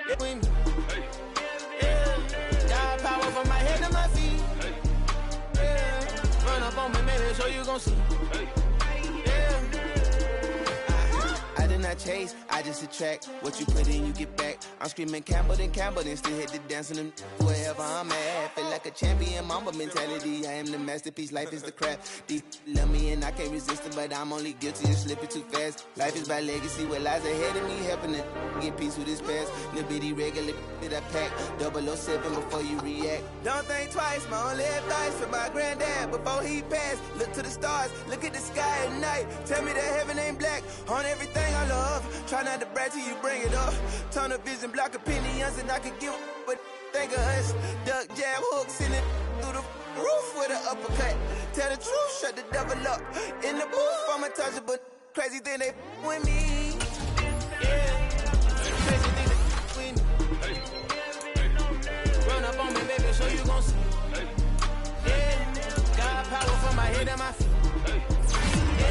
With me. Yeah. Got power from my head to my feet. Yeah. Run up on me, baby, so you gon' see. Yeah. I did not chase, I just attract. What you put in, you get back. I'm screaming Campbell, then still hit the dance and them wherever I'm at. Feel like a champion, mamba mentality. I am the masterpiece, life is the crap. Deep love me and I can't resist it, but I'm only guilty of slipping too fast. Life is by legacy, what lies ahead of me, helping it get peace with this past. Little bitty regular that I pack, 007 before you react. Don't think twice, my only advice for my granddad before he passed. Look to the stars, look at the sky at night. Tell me that heaven ain't black on everything I love. Try not to brag till you bring it up. Tunnel vision, block opinions, and I could give but think of us. Duck jab hooks in it through the roof with an uppercut. Tell the truth, shut the devil up. In the booth, I'm untouchable. Crazy thing they with me. Yeah. Crazy thing they with me. Run up on me, baby, so you gon' see. Yeah. Got power from my head and my feet. Yeah.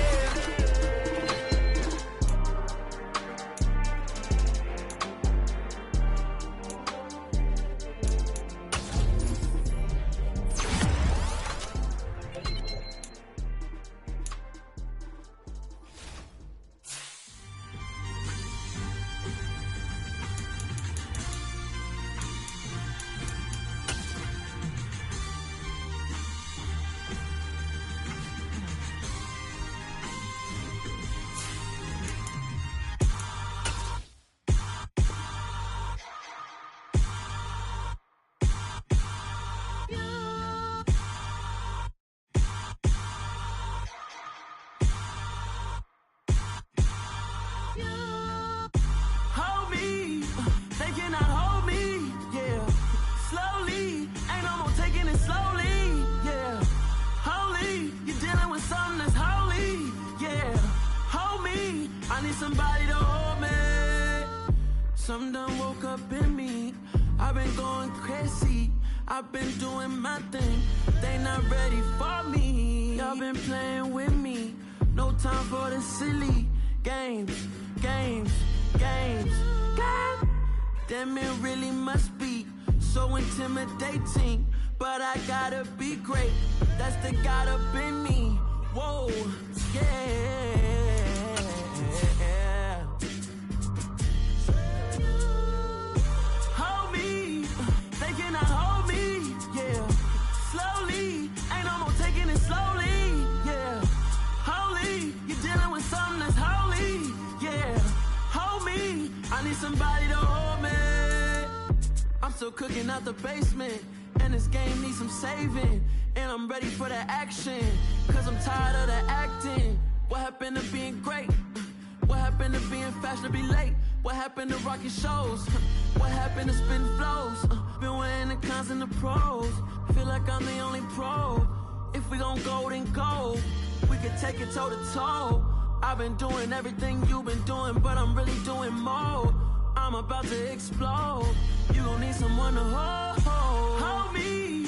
Somebody to hold me. Some done woke up in me. I've been going crazy. I've been doing my thing. They not ready for me. Y'all been playing with me. No time for the silly games. Damn, it really must be so intimidating. But I gotta be great. That's the God up in me. Whoa, yeah. Somebody to hold me. I'm still cooking out the basement, and this game needs some saving. And I'm ready for the action, cause I'm tired of the acting. What happened to being great? What happened to being fashionably late? What happened to rocking shows? What happened to spitting flows? Been weighing the cons and the pros. Feel like I'm the only pro. If we gon' go, then go. We could take it toe to toe. I've been doing everything you've been doing, but I'm really doing more. I'm about to explode. You gon' need someone to hold me.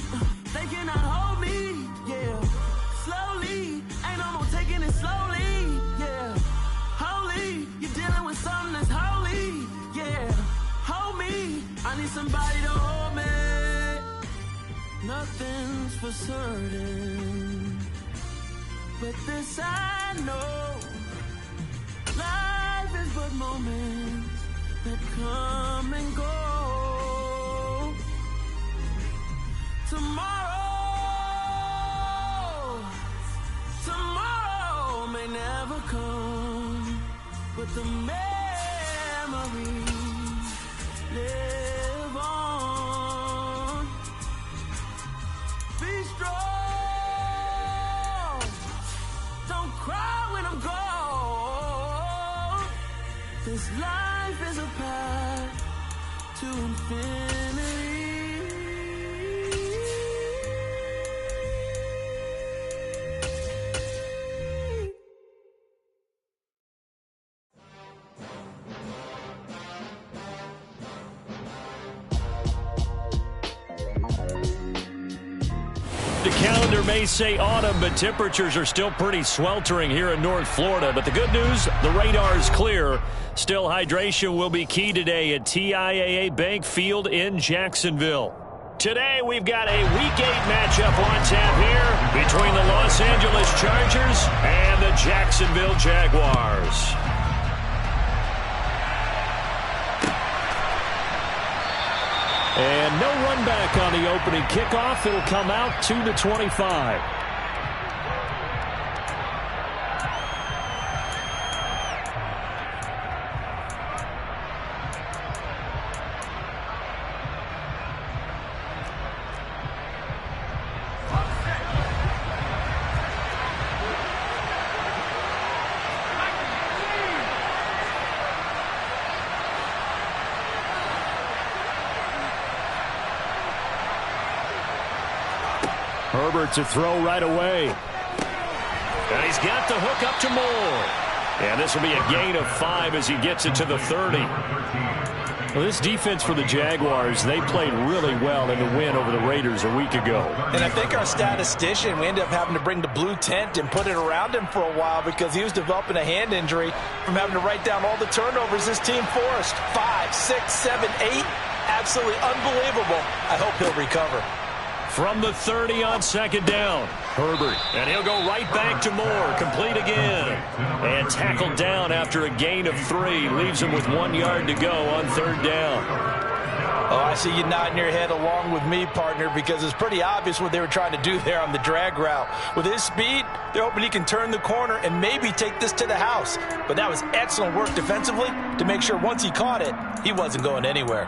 They cannot hold me, yeah. Slowly, ain't no more taking it slowly, yeah. Holy, you're dealing with something that's holy, yeah. Hold me, I need somebody to hold me. Nothing's for certain, but this I know. Life is but moments that come and go. Tomorrow may never come, but the memories live on. Be strong, don't cry when I'm gone. This life is a path to infinity. The calendar may say autumn, but temperatures are still pretty sweltering here in North Florida. But the good news, the radar is clear. Still, hydration will be key today at TIAA Bank Field in Jacksonville. Today, we've got a Week 8 matchup on tap here between the Los Angeles Chargers and the Jacksonville Jaguars. And no run back on the opening kickoff. It'll come out to the 25. Herbert to throw right away. And he's got the hook up to Moore. And this will be a gain of 5 as he gets it to the 30. Well, this defense for the Jaguars, they played really well in the win over the Raiders a week ago. And I think our statistician, we ended up having to bring the blue tent and put it around him for a while because he was developing a hand injury from having to write down all the turnovers his team forced. 5, 6, 7, 8. Absolutely unbelievable. I hope he'll recover. From the 30 on second down, Herbert. And he'll go right back to Moore. Complete again. And tackled down after a gain of 3. Leaves him with 1 yard to go on third down. Oh, I see you nodding your head along with me, partner, because it's pretty obvious what they were trying to do there on the drag route. With his speed, they're hoping he can turn the corner and maybe take this to the house. But that was excellent work defensively to make sure once he caught it, he wasn't going anywhere.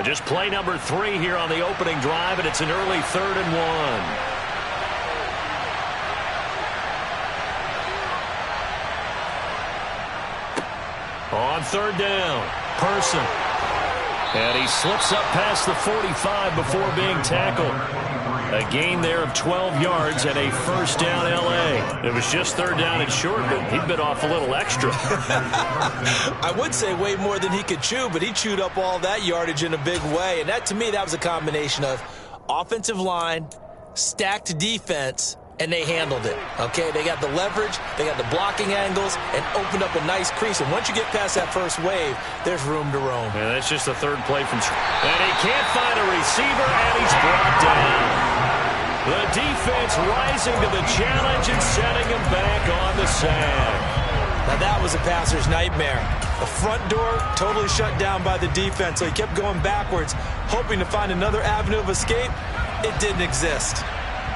Just play number 3 here on the opening drive, and it's an early 3rd and 1. On third down, Person. And he slips up past the 45 before being tackled. A gain there of 12 yards and a first down L.A. It was just third down and short, but he bit off a little extra. I would say way more than he could chew, but he chewed up all that yardage in a big way. And that, to me, that was a combination of offensive line, stacked defense, and they handled it. Okay, they got the leverage, they got the blocking angles, and opened up a nice crease. And once you get past that first wave, there's room to roam. And that's just the third play from... And he can't find a receiver, and he's brought down. The defense rising to the challenge and setting him back on the sack. Now that was a passer's nightmare. The front door totally shut down by the defense, so he kept going backwards, hoping to find another avenue of escape. It didn't exist.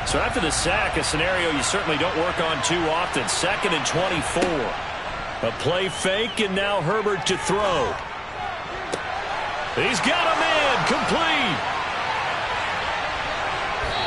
So after the sack, a scenario you certainly don't work on too often. 2nd and 24. A play fake, and now Herbert to throw. He's got a man, complete.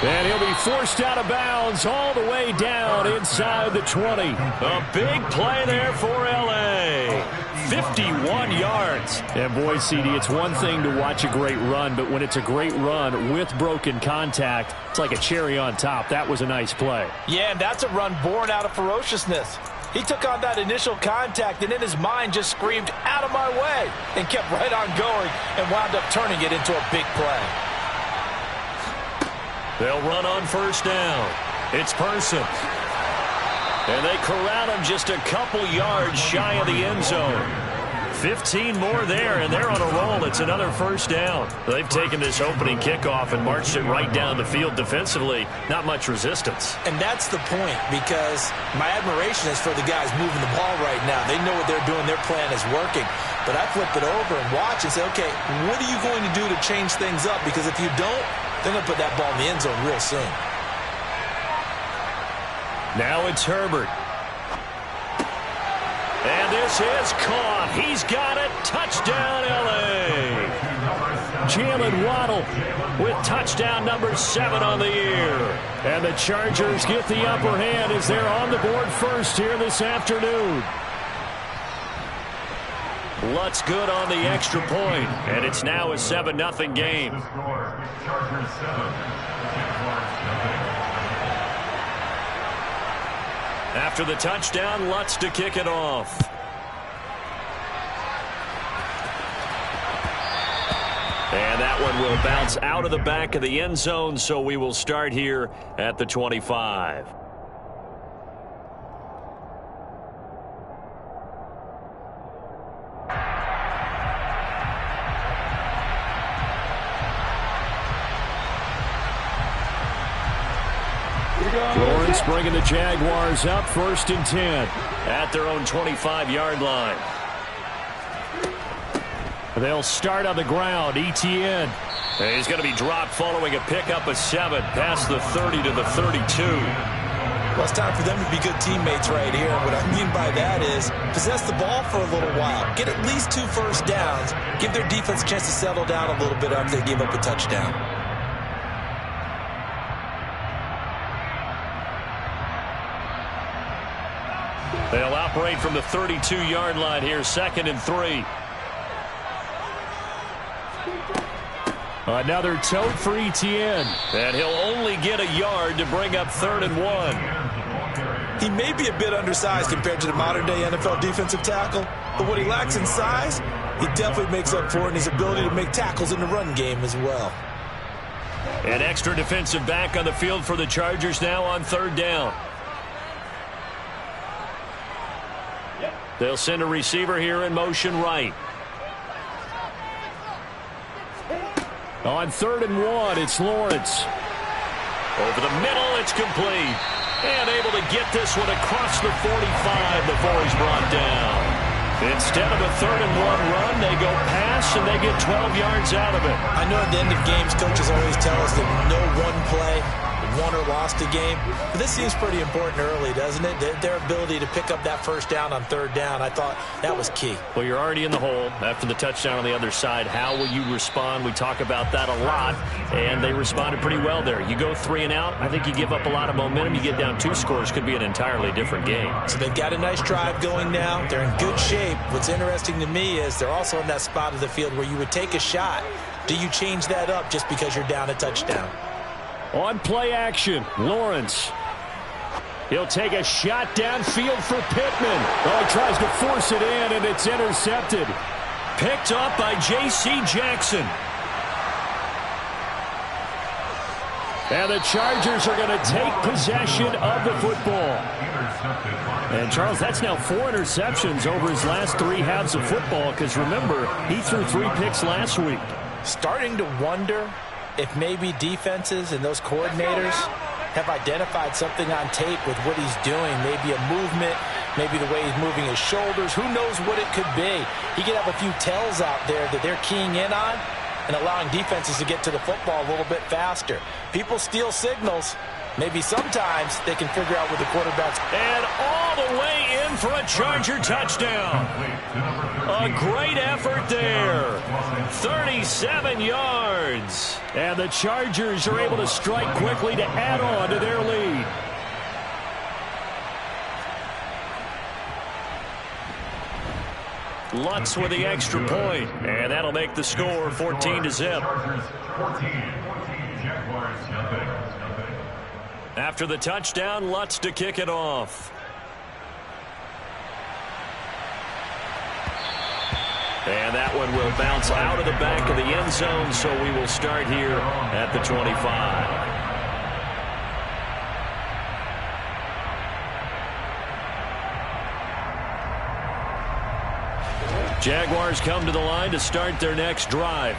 And he'll be forced out of bounds all the way down inside the 20. A big play there for L.A. 51 yards. And boy, CD, it's one thing to watch a great run, but when it's a great run with broken contact, it's like a cherry on top. That was a nice play. Yeah, and that's a run born out of ferociousness. He took on that initial contact and in his mind just screamed, "Out of my way," and kept right on going and wound up turning it into a big play. They'll run on first down. It's Person. And they corral him just a couple yards shy of the end zone. 15 more there, and they're on a roll. It's another first down. They've taken this opening kickoff and marched it right down the field defensively. Not much resistance. And that's the point, because my admiration is for the guys moving the ball right now. They know what they're doing. Their plan is working. But I flip it over and watch and say, okay, what are you going to do to change things up? Because if you don't, they're going to put that ball in the end zone real soon. Now it's Herbert. And this is caught. He's got it. Touchdown, L.A. Jalen Waddle with touchdown number 7 on the year. And the Chargers get the upper hand as they're on the board first here this afternoon. Lutz good on the extra point, and it's now a 7-0 game. After the touchdown, Lutz to kick it off. And And that one will bounce out of the back of the end zone, so we will start here at the 25. Lawrence bringing the Jaguars up 1st and 10 at their own 25-yard line. They'll start on the ground. Etienne. He's going to be dropped following a pickup of 7 past the 30 to the 32. Well, it's time for them to be good teammates right here. What I mean by that is possess the ball for a little while. Get at least 2 first downs. Give their defense a chance to settle down a little bit after they give up a touchdown. They'll operate from the 32-yard line here, 2nd and 3. Another tote for Etienne. And he'll only get a yard to bring up 3rd and 1. He may be a bit undersized compared to the modern-day NFL defensive tackle, but what he lacks in size, he definitely makes up for in his ability to make tackles in the run game as well. An extra defensive back on the field for the Chargers now on 3rd down. They'll send a receiver here in motion right. On 3rd and 1, it's Lawrence. Over the middle, it's complete. And able to get this one across the 45 before he's brought down. Instead of a 3rd and 1 run, they go pass, and they get 12 yards out of it. I know at the end of games, coaches always tell us that no one play won or lost a game. But this seems pretty important early, doesn't it? Their ability to pick up that first down on 3rd down, I thought that was key. Well, you're already in the hole after the touchdown on the other side. How will you respond? We talk about that a lot, and they responded pretty well there. You go 3 and out, I think you give up a lot of momentum. You get down 2 scores, could be an entirely different game. So they've got a nice drive going now. They're in good shape. What's interesting to me is they're also in that spot of the field where you would take a shot. Do you change that up just because you're down a touchdown? On play action, Lawrence. He'll take a shot downfield for Pittman. Oh, he tries to force it in, and it's intercepted. Picked up by J.C. Jackson. And the Chargers are going to take possession of the football. And, Charles, that's now 4 interceptions over his last 3 halves of football, because, remember, he threw 3 picks last week. Starting to wonder if maybe defenses and those coordinators have identified something on tape with what he's doing. Maybe a movement, maybe the way he's moving his shoulders. Who knows what it could be? He could have a few tells out there that they're keying in on and allowing defenses to get to the football a little bit faster. People steal signals. Maybe sometimes they can figure out what the quarterback's. And all the way in for a Charger touchdown. A great effort there. 37 yards. And the Chargers are able to strike quickly to add on to their lead. Lutz with the extra point. And that'll make the score 14-0. After the touchdown, Lutz to kick it off. And that one will bounce out of the back of the end zone, so we will start here at the 25. Jaguars come to the line to start their next drive.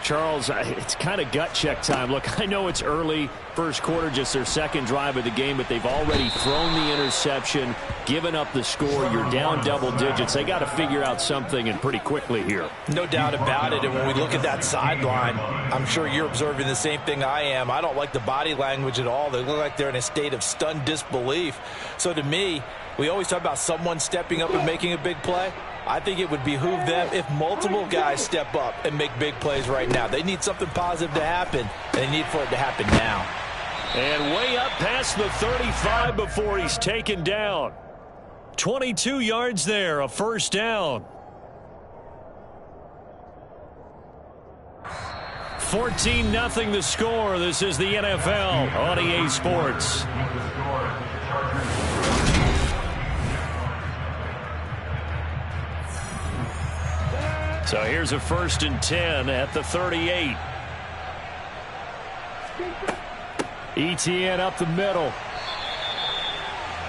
Charles, it's kind of gut check time. Look, I know it's early, first quarter, just their second drive of the game, but they've already thrown the interception, given up the score. You're down double digits. They got to figure out something, and pretty quickly here. No doubt about it, and when we look at that sideline, I'm sure you're observing the same thing I am. I don't like the body language at all. They look like they're in a state of stunned disbelief. So to me, we always talk about someone stepping up and making a big play. I think it would behoove them if multiple guys step up and make big plays right now. They need something positive to happen, and they need for it to happen now. And way up past the 35 before he's taken down. 22 yards there, a first down. 14-0 the score. This is the NFL on EA Sports. So here's a 1st and 10 at the 38. ETN up the middle.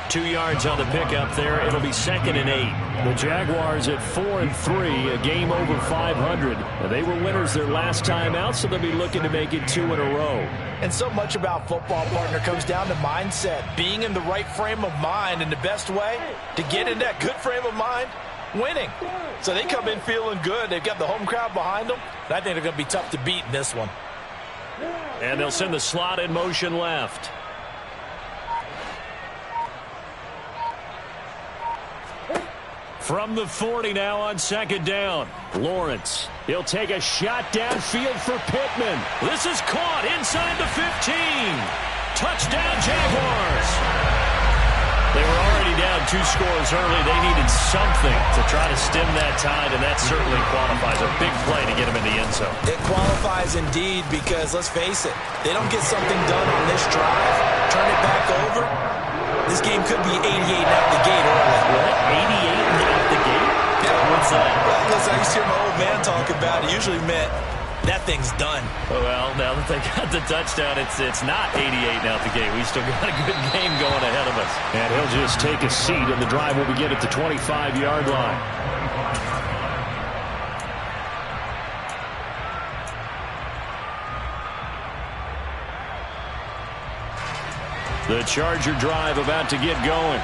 2 yards on the pickup there. It'll be 2nd and 8. The Jaguars at 4-3, a game over 500. They were winners their last time out, so they'll be looking to make it 2 in a row. And so much about football, partner, comes down to mindset. Being in the right frame of mind, and the best way to get in that good frame of mind, winning. So they come in feeling good. They've got the home crowd behind them. And I think they're going to be tough to beat in this one. And they'll send the slot in motion left. From the 40 now on 2nd down. Lawrence. He'll take a shot downfield for Pittman. This is caught inside the 15. Touchdown, Jaguars. They were already down 2 scores early. They needed something to try to stem that tide, and that certainly qualifies. A big play to get him in the end zone. It qualifies indeed because, let's face it, they don't get something done on this drive, turn it back over, this game could be 88 out the gate early. What? 88 out the gate? Yeah. What's that? Well, listen, I used to hear my old man talk about it. Usually meant that thing's done. Well, now that they got the touchdown, it's not 88 out the gate. We still got a good game going ahead of us. And he'll just take a seat, and the drive will begin at the 25-yard line. The Charger drive about to get going.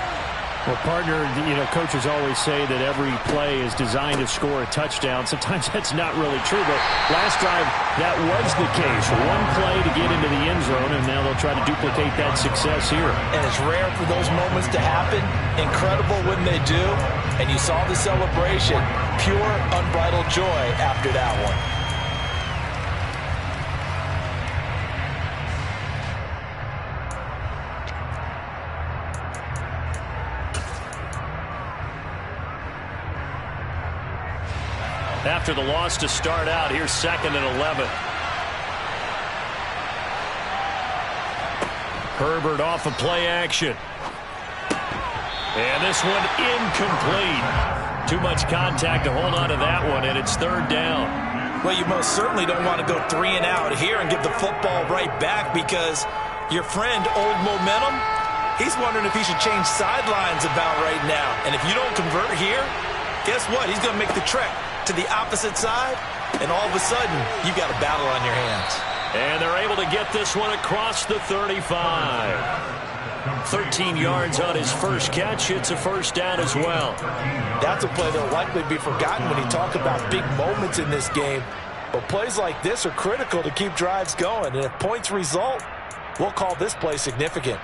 Well, partner, coaches always say that every play is designed to score a touchdown. Sometimes that's not really true, but last drive, that was the case. One play to get into the end zone, and now they'll try to duplicate that success here. And it's rare for those moments to happen. Incredible when they do. And you saw the celebration. Pure, unbridled joy after that one. After the loss to start out, here's 2nd and 11. Herbert off of play action. And this one incomplete. Too much contact to hold on to that one, and it's 3rd down. Well, you most certainly don't want to go 3 and out here and give the football right back because your friend, Old Momentum, he's wondering if he should change sidelines about right now. And if you don't convert here, guess what? He's going to make the trek to the opposite side, and all of a sudden, you got a battle on your hands. And they're able to get this one across the 35. 13 yards on his first catch. It's a 1st down as well. That's a play that'll likely be forgotten when you talk about big moments in this game. But plays like this are critical to keep drives going, and if points result, we'll call this play significant.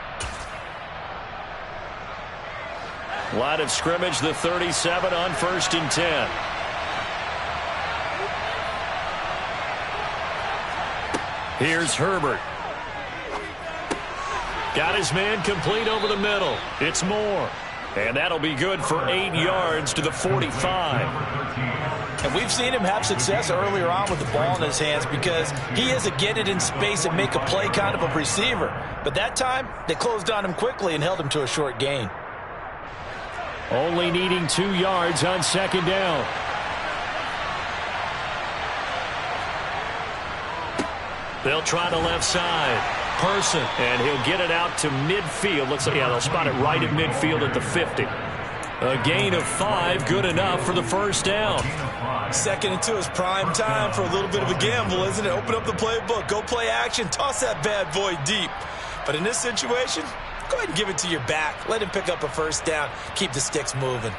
Line of scrimmage, the 37 on 1st and 10. Here's Herbert. Got his man complete over the middle. It's Moore. And that'll be good for 8 yards to the 45. And we've seen him have success earlier on with the ball in his hands because he is a get it in space and make a play kind of a receiver. But that time, they closed on him quickly and held him to a short gain. Only needing 2 yards on 2nd down. They'll try the left side. Person, and he'll get it out to midfield. Looks like, yeah, they'll spot it right at midfield at the 50. A gain of 5, good enough for the 1st down. 2nd and 2 is prime time for a little bit of a gamble, isn't it? Open up the playbook, go play action, toss that bad boy deep. But in this situation, go ahead and give it to your back. Let him pick up a 1st down, keep the sticks moving.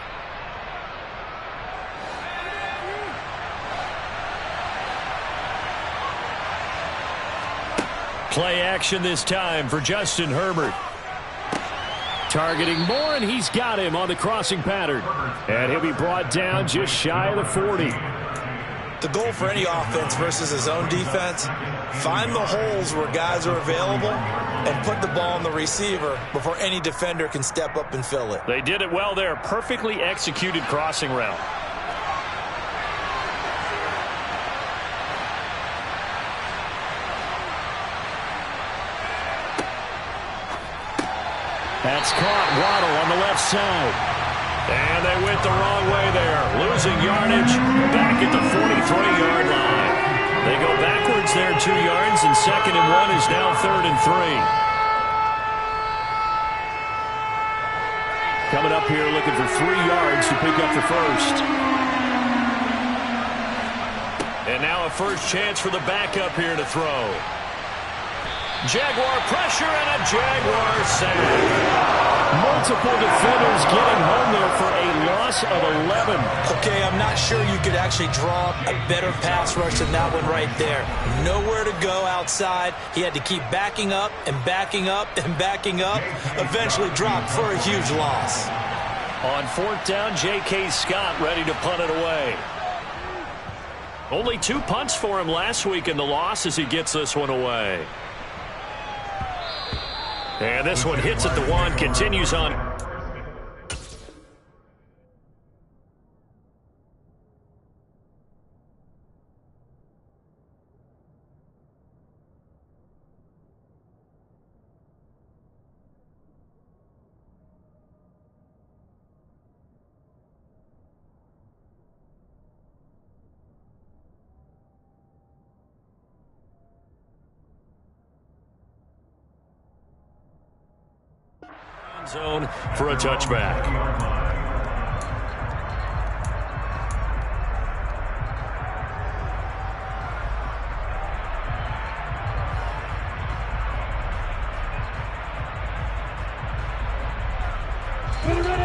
Play action this time for Justin Herbert. Targeting Moore, and he's got him on the crossing pattern. And he'll be brought down just shy of the 40. The goal for any offense versus his own defense, find the holes where guys are available and put the ball on the receiver before any defender can step up and fill it. They did it well there. Perfectly executed crossing route. That's caught. Waddle on the left side. And they went the wrong way there, losing yardage back at the 43-yard line. They go backwards there 2 yards, and 2nd and 1 is now 3rd and 3. Coming up here looking for 3 yards to pick up the first. And now a first chance for the backup here to throw. Jaguar pressure and a Jaguar sack. Multiple defenders getting home there for a loss of 11. Okay, I'm not sure you could actually draw a better pass rush than that one right there. Nowhere to go outside. He had to keep backing up and backing up and backing up. Eventually dropped for a huge loss. On 4th down, J.K. Scott ready to punt it away. Only 2 punts for him last week in the loss as he gets this one away. And this one hits at the 1, continues on. Zone for a touchback.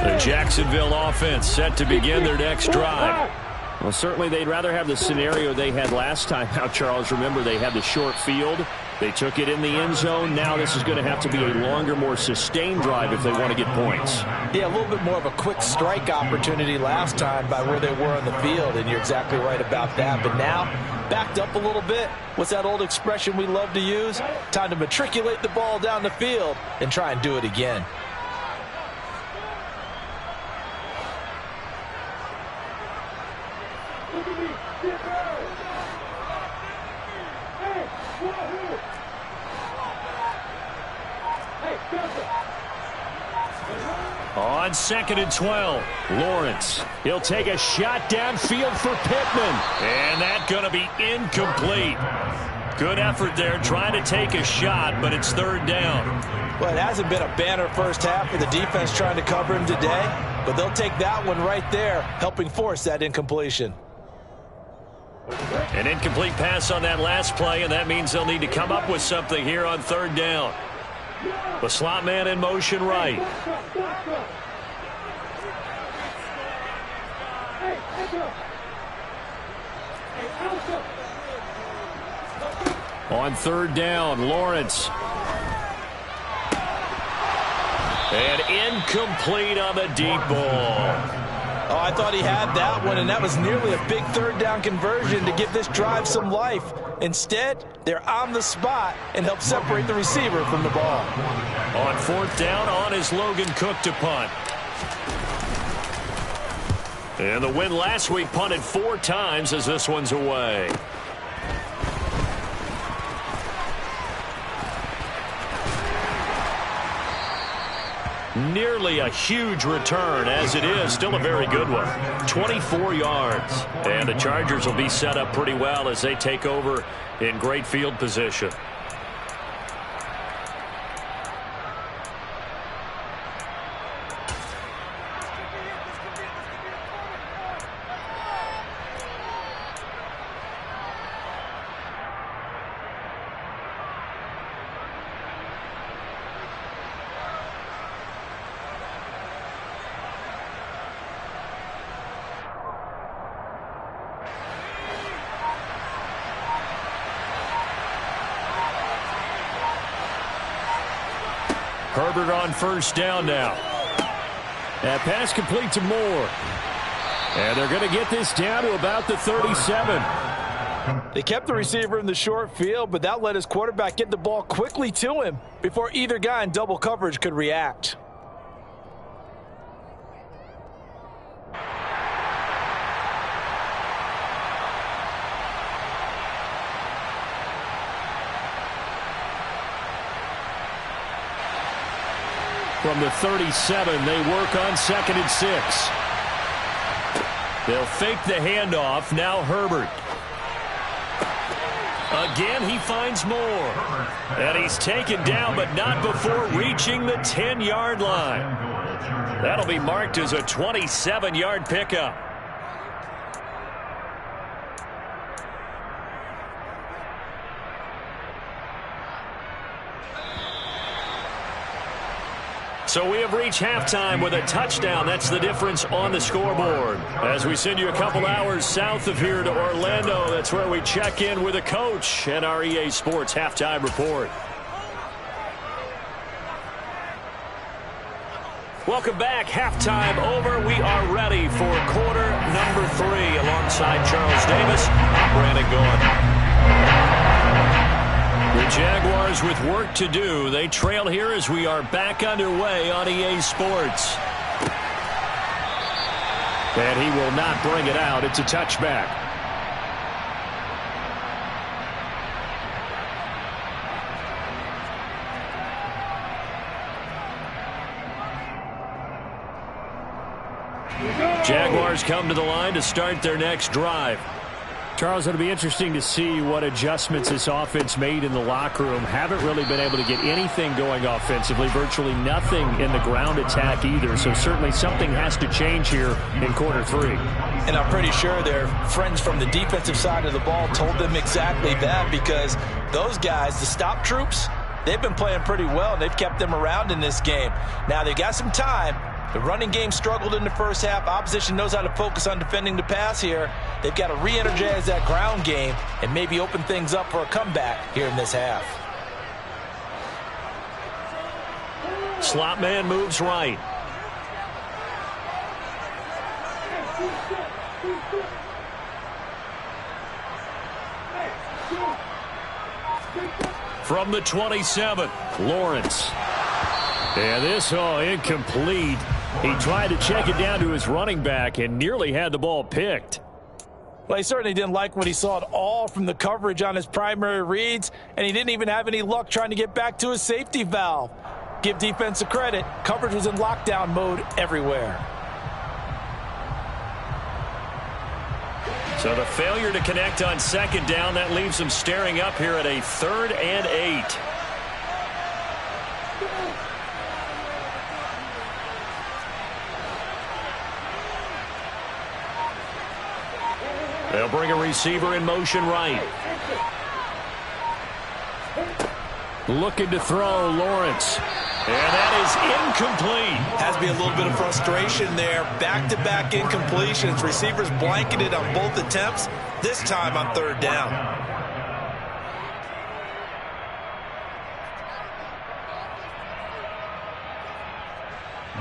The Jacksonville offense set to begin their next drive. Well, certainly they'd rather have the scenario they had last time out, Charles. Remember, they had the short field. They took it in the end zone. Now this is going to have to be a longer, more sustained drive if they want to get points. Yeah, a little bit more of a quick strike opportunity last time by where they were on the field, and you're exactly right about that. But now, backed up a little bit. What's that old expression we love to use? Time to matriculate the ball down the field and try and do it again. On 2nd and 12, Lawrence. He'll take a shot downfield for Pittman. And that's going to be incomplete. Good effort there trying to take a shot, but it's 3rd down. Well, it hasn't been a banner first half for the defense trying to cover him today, but they'll take that one right there, helping force that incompletion. An incomplete pass on that last play, and that means they'll need to come up with something here on 3rd down. The slot man in motion right. On 3rd down, Lawrence. And incomplete on the deep ball. Oh, I thought he had that one, and that was nearly a big 3rd down conversion to give this drive some life. Instead, they're on the spot and help separate the receiver from the ball. On 4th down, on is Logan Cook to punt. And the win last week punted 4 times as this one's away. Nearly a huge return, as it is still a very good one. 24 yards. And the Chargers will be set up pretty well as they take over in great field position. Herbert on 1st down now. That pass complete to Moore. And they're going to get this down to about the 37. They kept the receiver in the short field, but that let his quarterback get the ball quickly to him before either guy in double coverage could react. From the 37, they work on 2nd and 6. They'll fake the handoff. Now Herbert. Again, he finds more. And he's taken down, but not before reaching the 10-yard line. That'll be marked as a 27-yard pickup. So we have reached halftime with a touchdown. That's the difference on the scoreboard. As we send you a couple hours south of here to Orlando, that's where we check in with a coach and our EA Sports Halftime Report. Welcome back. Halftime over. We are ready for quarter number 3. Alongside Charles Davis, I'm Brandon Gaudin. The Jaguars with work to do. They trail here as we are back underway on EA Sports. And he will not bring it out. It's a touchback. Jaguars come to the line to start their next drive. Charles, it'll be interesting to see what adjustments this offense made in the locker room. Haven't really been able to get anything going offensively, virtually nothing in the ground attack either. So certainly something has to change here in quarter 3. And I'm pretty sure their friends from the defensive side of the ball told them exactly that, because those guys, the stop troops, they've been playing pretty well, and they've kept them around in this game. Now, they've got some time. The running game struggled in the first half. Opposition knows how to focus on defending the pass here. They've got to re-energize that ground game and maybe open things up for a comeback here in this half. Slot man moves right. From the 27, Lawrence. And this, incomplete. He tried to check it down to his running back and nearly had the ball picked. Well, he certainly didn't like what he saw at all from the coverage on his primary reads, and he didn't even have any luck trying to get back to his safety valve. Give defense a credit. Coverage was in lockdown mode everywhere. So the failure to connect on 2nd down, that leaves him staring up here at a 3rd and 8. They'll bring a receiver in motion right. Looking to throw, Lawrence. And that is incomplete. Has to be a little bit of frustration there. Back-to-back incompletions. Receivers blanketed on both attempts, this time on 3rd down.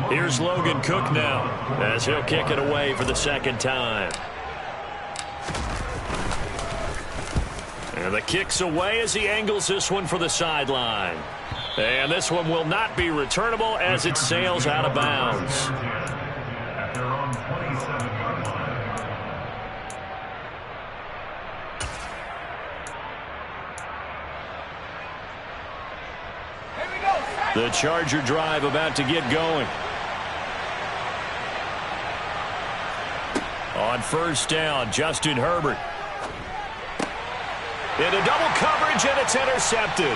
Here's Logan Cook now, as he'll kick it away for the 2nd time. And the kick's away as he angles this one for the sideline. And this one will not be returnable as it sails out of bounds. The Charger drive about to get going. On 1st down, Justin Herbert. Into double coverage, and it's intercepted.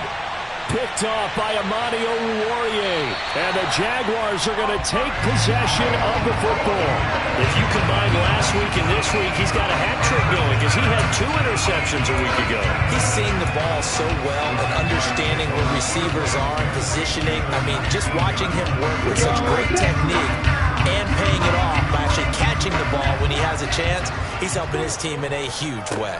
Picked off by Amani Oruwariye. And the Jaguars are going to take possession of the football. If you combine last week and this week, he's got a hat trick going because he had 2 interceptions a week ago. He's seeing the ball so well and understanding where receivers are and positioning. I mean, just watching him work with such great technique and paying it off by actually catching the ball when he has a chance, he's helping his team in a huge way.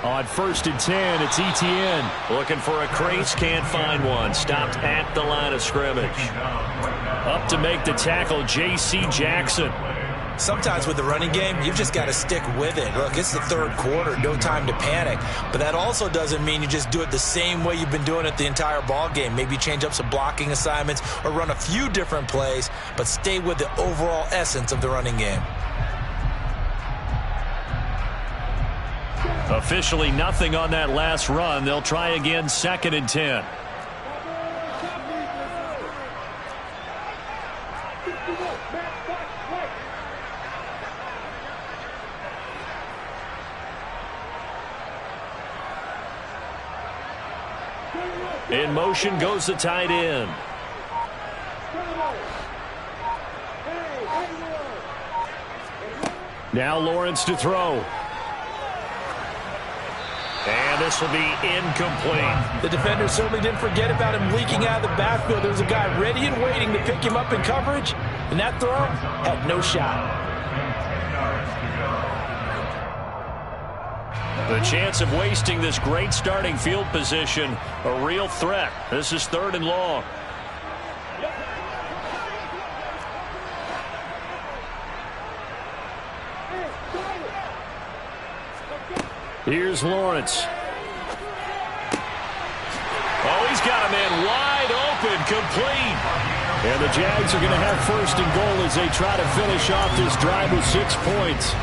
On 1st and 10, it's Etienne. Looking for a crease, can't find one. Stopped at the line of scrimmage. Up to make the tackle, J.C. Jackson. Sometimes with the running game, you've just got to stick with it. Look, it's the 3rd quarter, no time to panic. But that also doesn't mean you just do it the same way you've been doing it the entire ball game. Maybe change up some blocking assignments or run a few different plays, but stay with the overall essence of the running game. Officially nothing on that last run. They'll try again 2nd and 10. In motion goes the tight end. Now Lawrence to throw. And this will be incomplete. The defender certainly didn't forget about him leaking out of the backfield. There was a guy ready and waiting to pick him up in coverage, and that throw had no shot. The chance of wasting this great starting field position, a real threat. This is 3rd and long. Here's Lawrence. Oh, he's got a man wide open, complete. And the Jags are going to have 1st and goal as they try to finish off this drive with 6 points.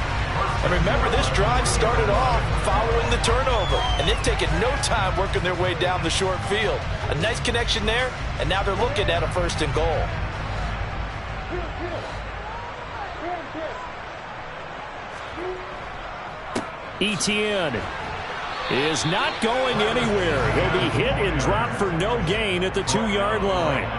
And remember, this drive started off following the turnover, and they've taken no time working their way down the short field. A nice connection there, and now they're looking at a 1st and goal. Etienne is not going anywhere. He'll be hit and dropped for no gain at the 2-yard line.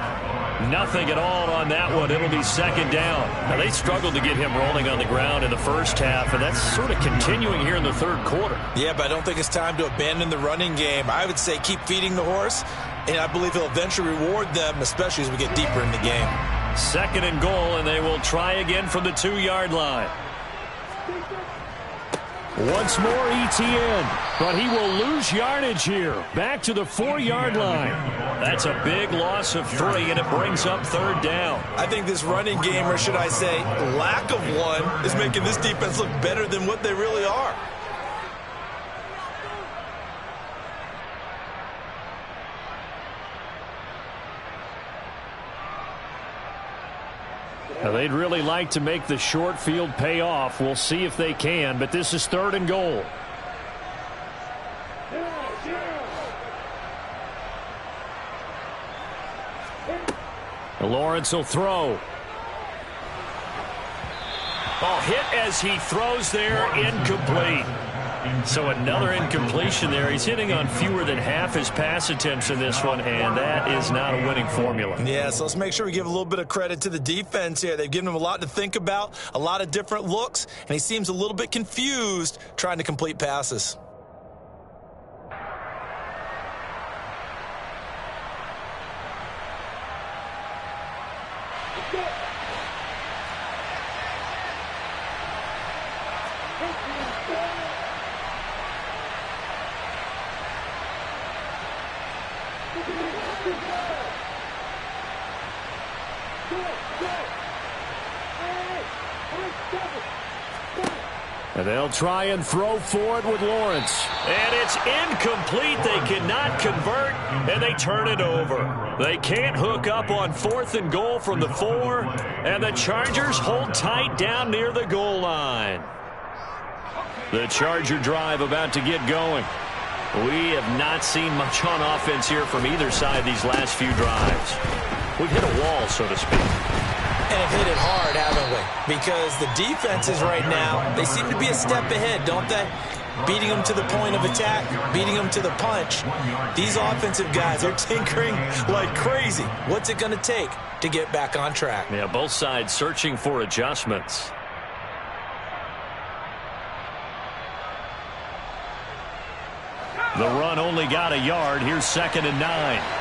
Nothing at all on that one. It'll be 2nd down. Now, they struggled to get him rolling on the ground in the first half, and that's sort of continuing here in the 3rd quarter. Yeah, but I don't think it's time to abandon the running game. I would say keep feeding the horse, and I believe he'll eventually reward them, especially as we get deeper in the game. 2nd and goal, and they will try again from the 2-yard line. Once more Etienne, but he will lose yardage here. Back to the 4-yard line. That's a big loss of 3, and it brings up 3rd down. I think this running game, or should I say lack of one, is making this defense look better than what they really are. Now, they'd really like to make the short field pay off. We'll see if they can, but this is 3rd and goal. Lawrence will throw. Oh, hit as he throws there, incomplete. So another incompletion there. He's hitting on fewer than half his pass attempts in this one, and that is not a winning formula. Yeah, so let's make sure we give a little bit of credit to the defense here. They've given him a lot to think about, a lot of different looks, and he seems a little bit confused trying to complete passes. And they'll try and throw forward with Lawrence. And it's incomplete. They cannot convert, and they turn it over. They can't hook up on 4th and goal from the 4, and the Chargers hold tight down near the goal line. The Charger drive about to get going. We have not seen much on offense here from either side these last few drives. We've hit a wall, so to speak. And have hit it hard, haven't we? Because the defenses right now, they seem to be a step ahead, don't they? Beating them to the point of attack, beating them to the punch. These offensive guys are tinkering like crazy. What's it going to take to get back on track? Yeah, both sides searching for adjustments. The run only got a yard. Here's 2nd and 9.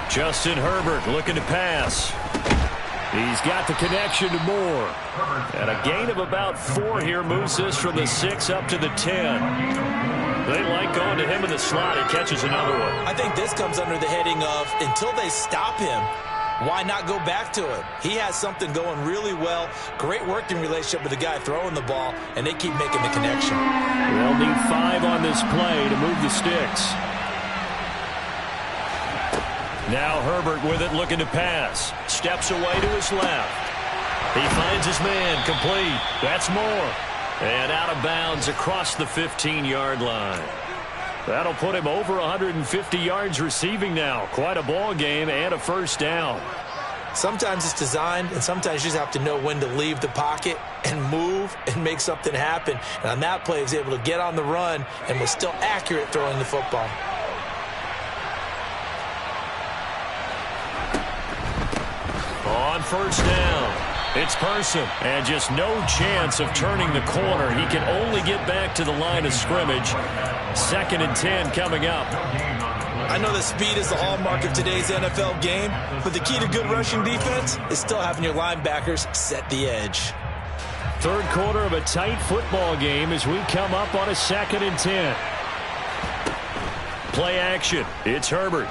Justin Herbert looking to pass. He's got the connection to Moore. And a gain of about 4 here moves this from the 6 up to the 10. They like going to him in the slot. He catches another one. I think this comes under the heading of until they stop him, why not go back to it? He has something going really well. Great working relationship with the guy throwing the ball, and they keep making the connection. They'll need 5 on this play to move the sticks. Now Herbert with it, looking to pass. Steps away to his left. He finds his man, complete. That's Moore. And out of bounds across the 15-yard line. That'll put him over 150 yards receiving now. Quite a ball game and a 1st down. Sometimes it's designed, and sometimes you just have to know when to leave the pocket and move and make something happen. And on that play, he was able to get on the run and was still accurate throwing the football. On first down, it's Person, and just no chance of turning the corner. He can only get back to the line of scrimmage. 2nd and 10 coming up. I know that speed is the hallmark of today's NFL game, but the key to good rushing defense is still having your linebackers set the edge. 3rd quarter of a tight football game as we come up on a 2nd and 10. Play action. It's Herbert.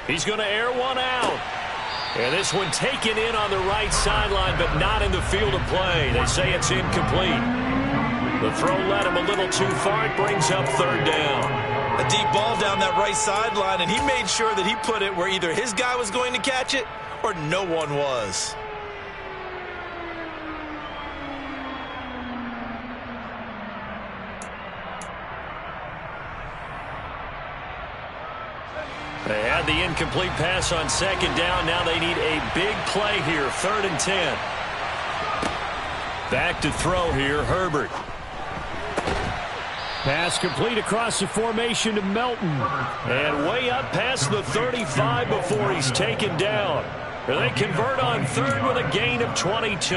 He's going to air one out. And this one taken in on the right sideline, but not in the field of play. They say it's incomplete. The throw led him a little too far. It brings up 3rd down. A deep ball down that right sideline, and he made sure that he put it where either his guy was going to catch it or no one was. They had the incomplete pass on 2nd down. Now they need a big play here. 3rd and 10. Back to throw here, Herbert. Pass complete across the formation to Melton. And way up past the 35 before he's taken down. They convert on 3rd with a gain of 22.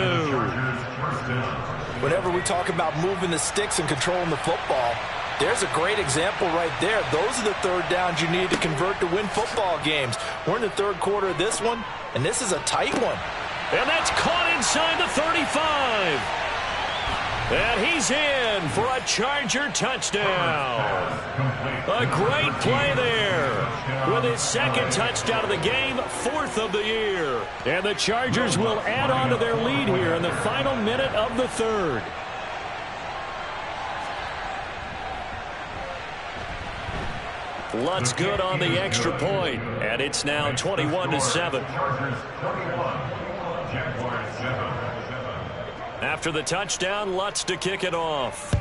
Whenever we talk about moving the sticks and controlling the football, there's a great example right there. Those are the 3rd downs you need to convert to win football games. We're in the 3rd quarter of this one, and this is a tight one. And that's caught inside the 35. And he's in for a Charger touchdown. A great play there. With his 2nd touchdown of the game, 4th of the year. And the Chargers will add on to their lead here in the final minute of the 3rd. Lutz good on the extra point, and it's now 21-7. After the touchdown, Lutz to kick it off.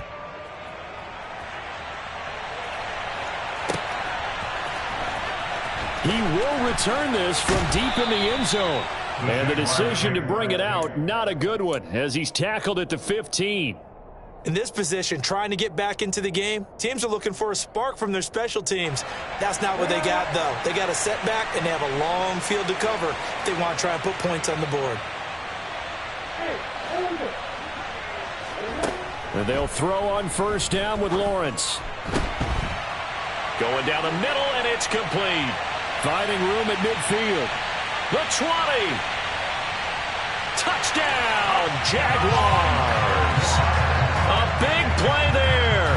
He will return this from deep in the end zone. And the decision to bring it out, not a good one, as he's tackled at the 15. In this position, trying to get back into the game, teams are looking for a spark from their special teams. That's not what they got, though. They got a setback, and they have a long field to cover if they want to try and put points on the board. And they'll throw on first down with Lawrence. Going down the middle, and it's complete. Finding room at midfield. The 20. Touchdown, Jaguars. A big play there.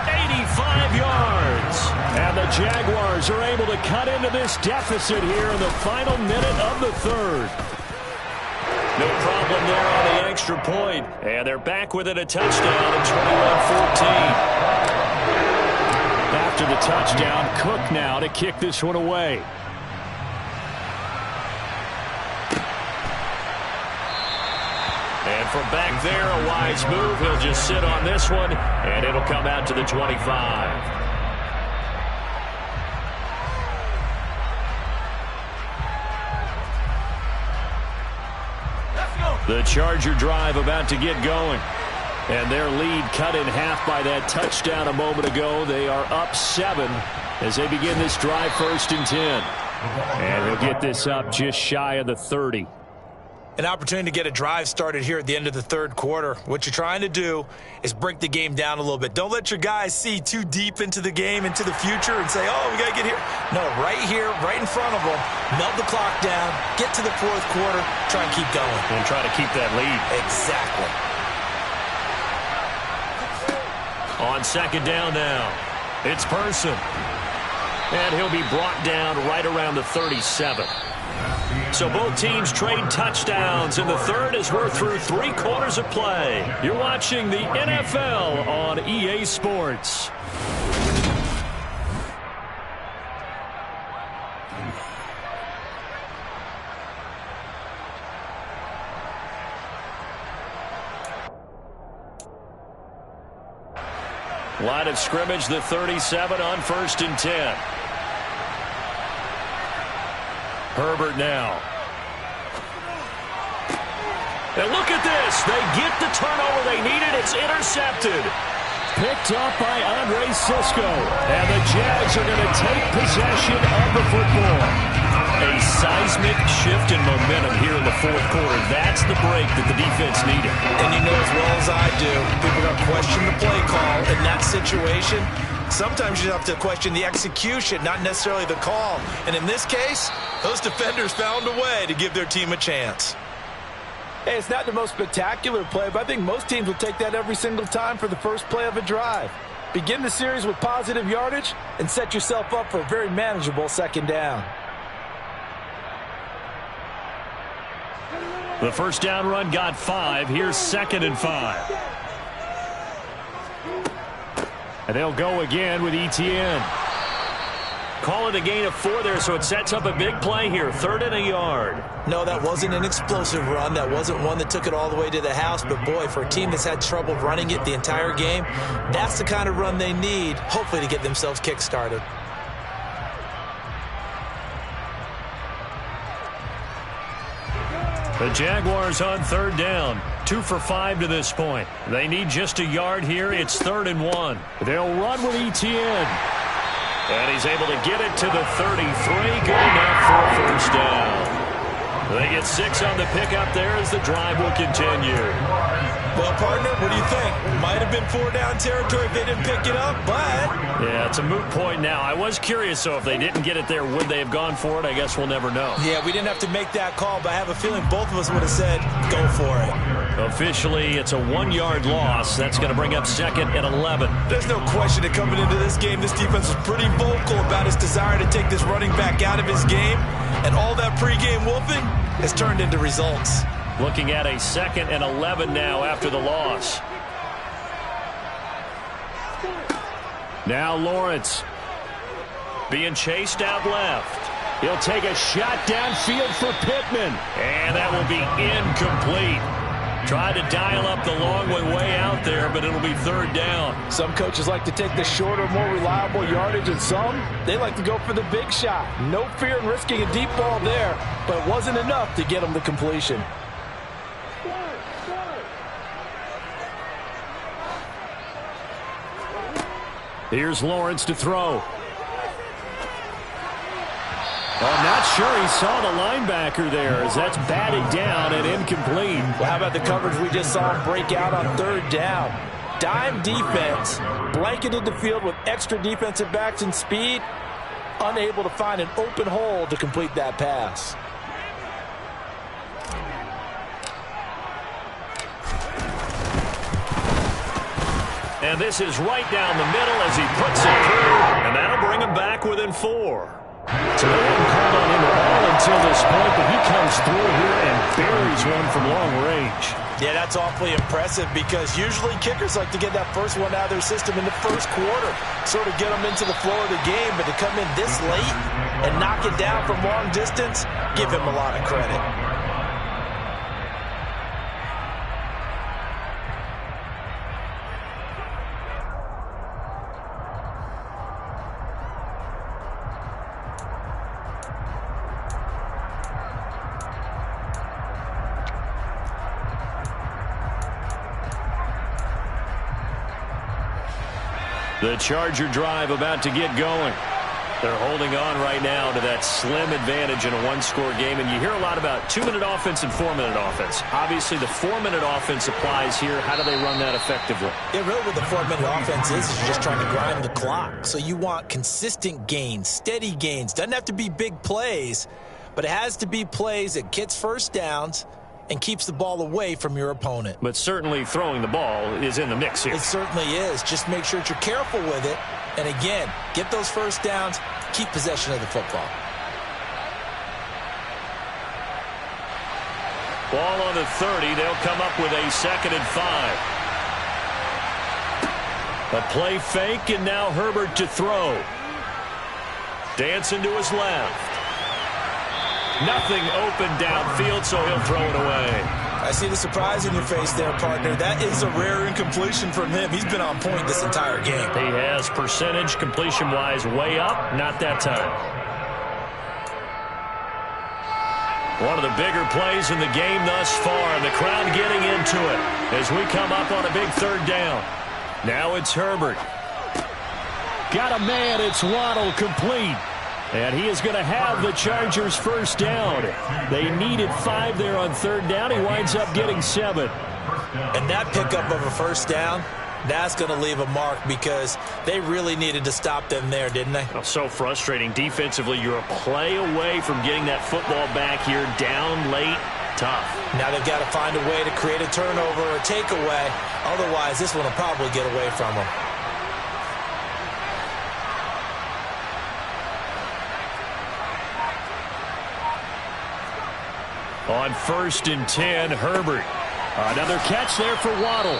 85 yards. And the Jaguars are able to cut into this deficit here in the final minute of the 3rd. No problem there on the extra point. And they're back within a touchdown at 21-14. After the touchdown, Cook now to kick this one away. And from back there, a wise move. He'll just sit on this one, and it'll come out to the 25. The Charger drive about to get going. And their lead cut in half by that touchdown a moment ago. They are up 7 as they begin this drive 1st and 10. And he'll get this up just shy of the 30. An opportunity to get a drive started here at the end of the 3rd quarter. What you're trying to do is break the game down a little bit. Don't let your guys see too deep into the game, into the future, and say, oh, we got to get here. No, right here, right in front of them, melt the clock down, get to the 4th quarter, try and keep going. And try to keep that lead. Exactly. On 2nd down now, it's Person. And he'll be brought down right around the 37. So both teams trade touchdowns in the 3rd as we're through 3 quarters of play. You're watching the NFL on EA Sports. Line of scrimmage, the 37 on 1st and 10. Herbert now. And look at this. They get the turnover they needed. It's intercepted. Picked up by Andre Cisco. And the Jags are going to take possession of the football. A seismic shift in momentum here in the fourth quarter. That's the break that the defense needed. And you know as well as I do, people are going to question the play call in that situation. Sometimes you have to question the execution, not necessarily the call. And in this case, those defenders found a way to give their team a chance. Hey, it's not the most spectacular play, but I think most teams will take that every single time for the first play of a drive. Begin the series with positive yardage and set yourself up for a very manageable second down. The first down run got 5. Here's 2nd and 5. And they'll go again with Etienne. Call it a gain of 4 there, so it sets up a big play here. 3rd and a yard. No, that wasn't an explosive run. That wasn't one that took it all the way to the house. But, boy, for a team that's had trouble running it the entire game, that's the kind of run they need, hopefully, to get themselves kick-started. The Jaguars on 3rd down. 2 for 5 to this point. They need just a yard here. It's 3rd and 1. They'll run with Etienne. And he's able to get it to the 33. Good enough for a first down. They get 6 on the pickup there as the drive will continue. Well, partner, what do you think? Might have been 4-down territory if they didn't pick it up, but... Yeah, it's a moot point now. I was curious, so if they didn't get it there, would they have gone for it? I guess we'll never know. Yeah, we didn't have to make that call, but I have a feeling both of us would have said, go for it. Officially, it's a 1-yard loss. That's going to bring up 2nd and 11. There's no question that coming into this game, this defense was pretty vocal about its desire to take this running back out of his game, and all that pregame wolfing has turned into results. Looking at a 2nd and 11 now after the loss. Now Lawrence being chased out left. He'll take a shot downfield for Pittman. And that will be incomplete. Tried to dial up the long way out there, but it'll be 3rd down. Some coaches like to take the shorter, more reliable yardage, and some, they like to go for the big shot. No fear in risking a deep ball there, but it wasn't enough to get them the completion. Here's Lawrence to throw. I'm not sure he saw the linebacker there as that's batted down and incomplete. Well, how about the coverage we just saw him break out on 3rd down? Dime defense, blanketed the field with extra defensive backs and speed, unable to find an open hole to complete that pass. And this is right down the middle as he puts it through, and that'll bring him back within 4. So they haven't called on him at all until this point, but he comes through here and buries one from long range. Yeah, that's awfully impressive because usually kickers like to get that first one out of their system in the first quarter, sort of get them into the flow of the game, but to come in this late and knock it down from long distance, give him a lot of credit. The Charger drive about to get going. They're holding on right now to that slim advantage in a 1-score game. And you hear a lot about 2-minute offense and 4-minute offense. Obviously, the 4-minute offense applies here. How do they run that effectively? Yeah, really what the 4-minute offense is you're just trying to grind the clock. So you want consistent gains, steady gains. Doesn't have to be big plays, but it has to be plays that gets first downs and keeps the ball away from your opponent. But certainly throwing the ball is in the mix here. It certainly is. Just make sure that you're careful with it. And again, get those first downs, keep possession of the football. Ball on the 30. They'll come up with a 2nd and 5. A play fake, and now Herbert to throw. Dancing to his left. Nothing open downfield, so he'll throw it away. I see the surprise in your face there, partner. That is a rare incompletion from him. He's been on point this entire game. He has percentage completion-wise way up. Not that time. One of the bigger plays in the game thus far, and the crowd getting into it as we come up on a big third down. Now it's Herbert. Got a man, it's Waddle, complete. And he is going to have the Chargers first down. They needed 5 there on third down. He winds up getting 7. And that pickup of a first down, that's going to leave a mark because they really needed to stop them there, didn't they? Oh, so frustrating. Defensively, you're a play away from getting that football back here down late. Tough. Now they've got to find a way to create a turnover or a takeaway. Otherwise, this one will probably get away from them. On 1st and 10, Herbert. Another catch there for Waddle.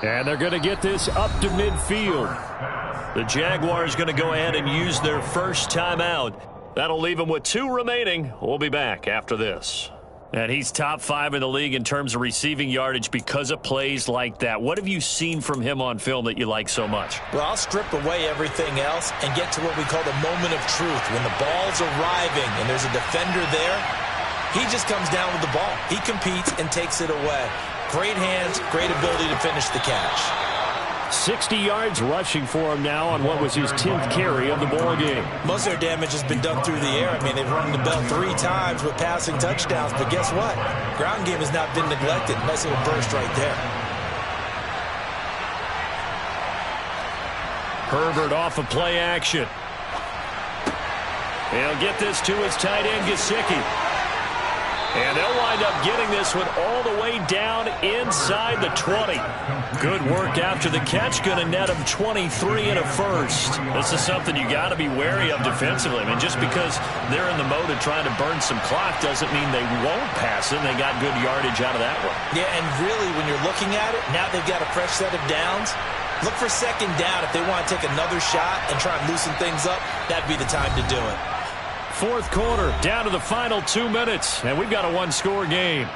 And they're going to get this up to midfield. The Jaguars going to go ahead and use their first timeout. That'll leave them with 2 remaining. We'll be back after this. And he's top 5 in the league in terms of receiving yardage because of plays like that. What have you seen from him on film that you like so much? Well, I'll strip away everything else and get to what we call the moment of truth. When the ball's arriving and there's a defender there, he just comes down with the ball. He competes and takes it away. Great hands, great ability to finish the catch. 60 yards rushing for him now on what was his 10th carry of the ball game. Most of their damage has been done through the air. I mean, they've rung the bell 3 times with passing touchdowns, but guess what? Ground game has not been neglected. Nice little burst right there. Herbert off of play action. He'll get this to his tight end, Gesicki. And they'll wind up getting this one all the way down inside the 20. Good work after the catch. Going to net them 23 and a first. This is something you got to be wary of defensively. I mean, just because they're in the mode of trying to burn some clock doesn't mean they won't pass it. They got good yardage out of that one. Yeah, and really, when you're looking at it, now they've got a fresh set of downs. Look for second down if they want to take another shot and try and loosen things up. That'd be the time to do it. 4th quarter, down to the final 2 minutes, and we've got a 1-score game.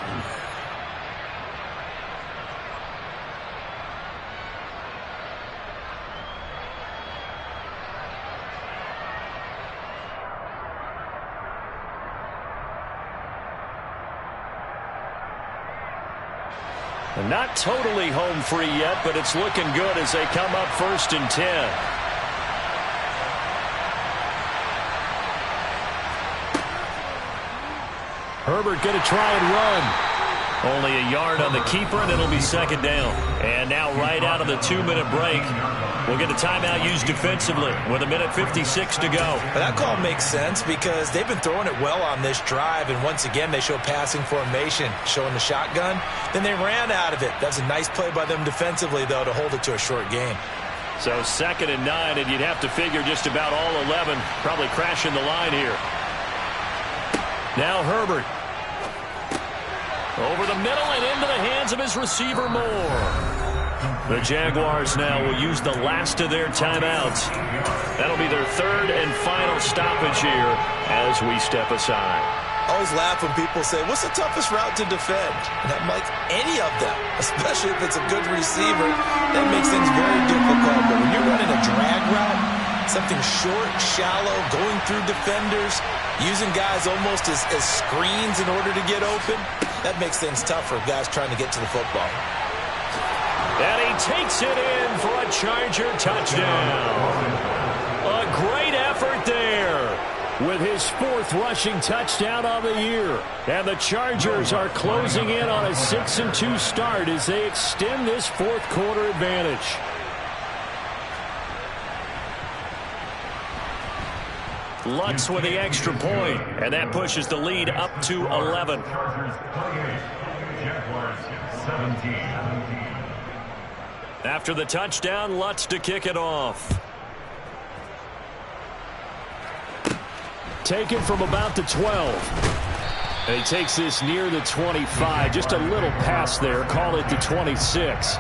And not totally home free yet, but it's looking good as they come up 1st and 10. Herbert going to try and run. Only a yard on the keeper, and it'll be second down. And now right out of the 2-minute break, we'll get a timeout used defensively with 1:56 to go. But that call makes sense because they've been throwing it well on this drive, and once again they show passing formation, showing the shotgun. Then they ran out of it. That's a nice play by them defensively, though, to hold it to a short gain. So 2nd and 9, and you'd have to figure just about all 11 probably crashing the line here. Now Herbert. Over the middle and into the hands of his receiver Moore. The Jaguars now will use the last of their timeouts. That'll be their 3rd and final stoppage here as we step aside. I always laugh when people say, what's the toughest route to defend? And I'm like, any of them, especially if it's a good receiver. That makes things very difficult. But when you're running a drag route, something short, shallow, going through defenders, using guys almost as screens in order to get open, that makes things tough for guys trying to get to the football. And he takes it in for a Charger touchdown. A great effort there with his 4th rushing touchdown of the year. And the Chargers are closing in on a 6-2 start as they extend this 4th quarter advantage. Lutz with the extra point, and that pushes the lead up to 11. After the touchdown, Lutz to kick it off. Taken from about the 12. And he takes this near the 25. Just a little pass there. Call it the 26.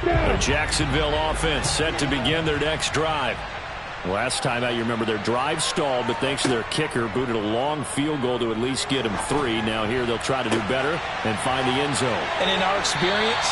The Jacksonville offense set to begin their next drive. Last time out, you remember their drive stalled, but thanks to their kicker, booted a long field goal to at least get them 3. Now here they'll try to do better and find the end zone. And in our experience,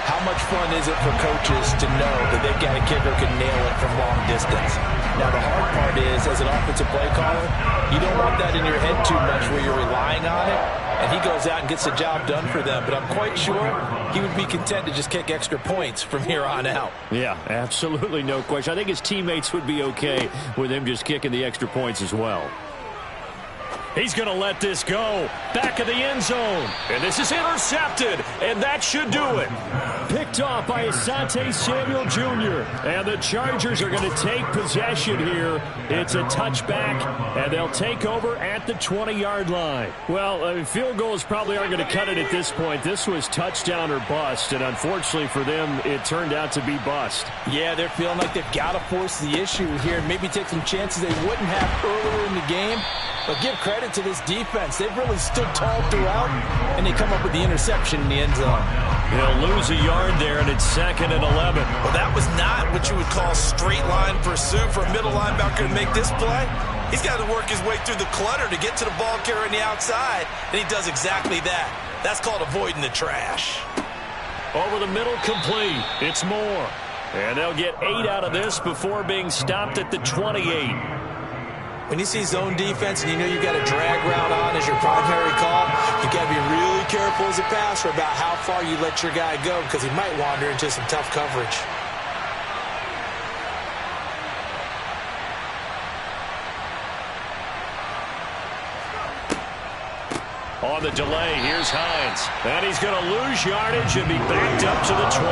How much fun is it for coaches to know that they've got a kicker who can nail it from long distance? Now, the hard part is, as an offensive play caller, you don't want that in your head too much where you're relying on it, and he goes out and gets the job done for them. But I'm quite sure he would be content to just kick extra points from here on out. Yeah, absolutely no question. I think his teammates would be okay with him just kicking the extra points as well. He's going to let this go. Back of the end zone. And this is intercepted. And that should do it. Picked off by Asante Samuel Jr. And the Chargers are going to take possession here. It's a touchback, and they'll take over at the 20-yard line. Well, field goals probably aren't going to cut it at this point. This was touchdown or bust, and unfortunately for them, it turned out to be bust. Yeah, they're feeling like they've got to force the issue here and maybe take some chances they wouldn't have earlier in the game. But give credit to this defense. They've really stood tall throughout, and they come up with the interception in the end zone. They'll lose a yard there, and it's 2nd and 11. Well, that was not what you would call straight line pursuit for a middle linebacker to make this play. He's got to work his way through the clutter to get to the ball carrier on the outside, and he does exactly that. That's called avoiding the trash. Over the middle, complete. It's Moore. And they'll get 8 out of this before being stopped at the 28. When you see zone defense and you know you've got a drag route on as your primary call, you've got to be really careful as a passer about how far you let your guy go because he might wander into some tough coverage. On the delay, here's Hines. And he's going to lose yardage and be backed up to the 25.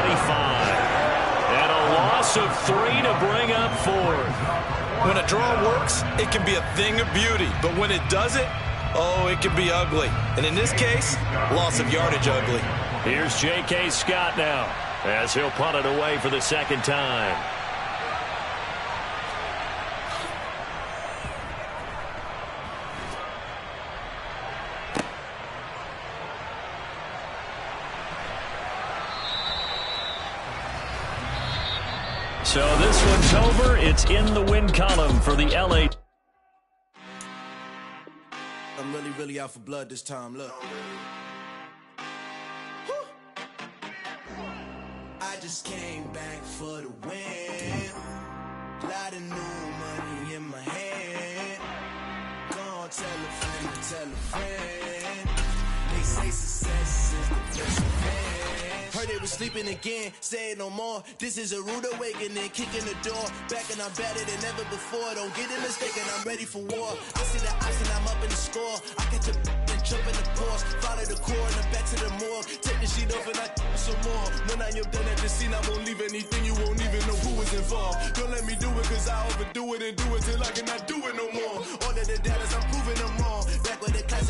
And a loss of 3 to bring up 4. When a draw works, it can be a thing of beauty. But when it doesn't, oh, it can be ugly. And in this case, loss of yardage ugly. Here's J.K. Scott now as he'll punt it away for the second time. So this one's over. It's in the win column for the LA. I'm really out for blood this time. Look. I just came back for the win. Lot of new money in my hand. Gonna tell a friend to tell a friend. They say success is the best friend. Heard they was sleeping again, say it no more. This is a rude awakening, kicking the door. Back and I'm better than ever before. Don't get it mistaken, I'm ready for war. I see the option, I'm up in the score. I catch a and jump in the course. Follow the core and the back to the morgue. Take the sheet off and I some more. When I am done at the scene, I won't leave anything. You won't even know who was involved. Don't let me do it, cause I overdo it and do it till I cannot do it no more. All of the data, I'm proving them wrong. Back with the classic.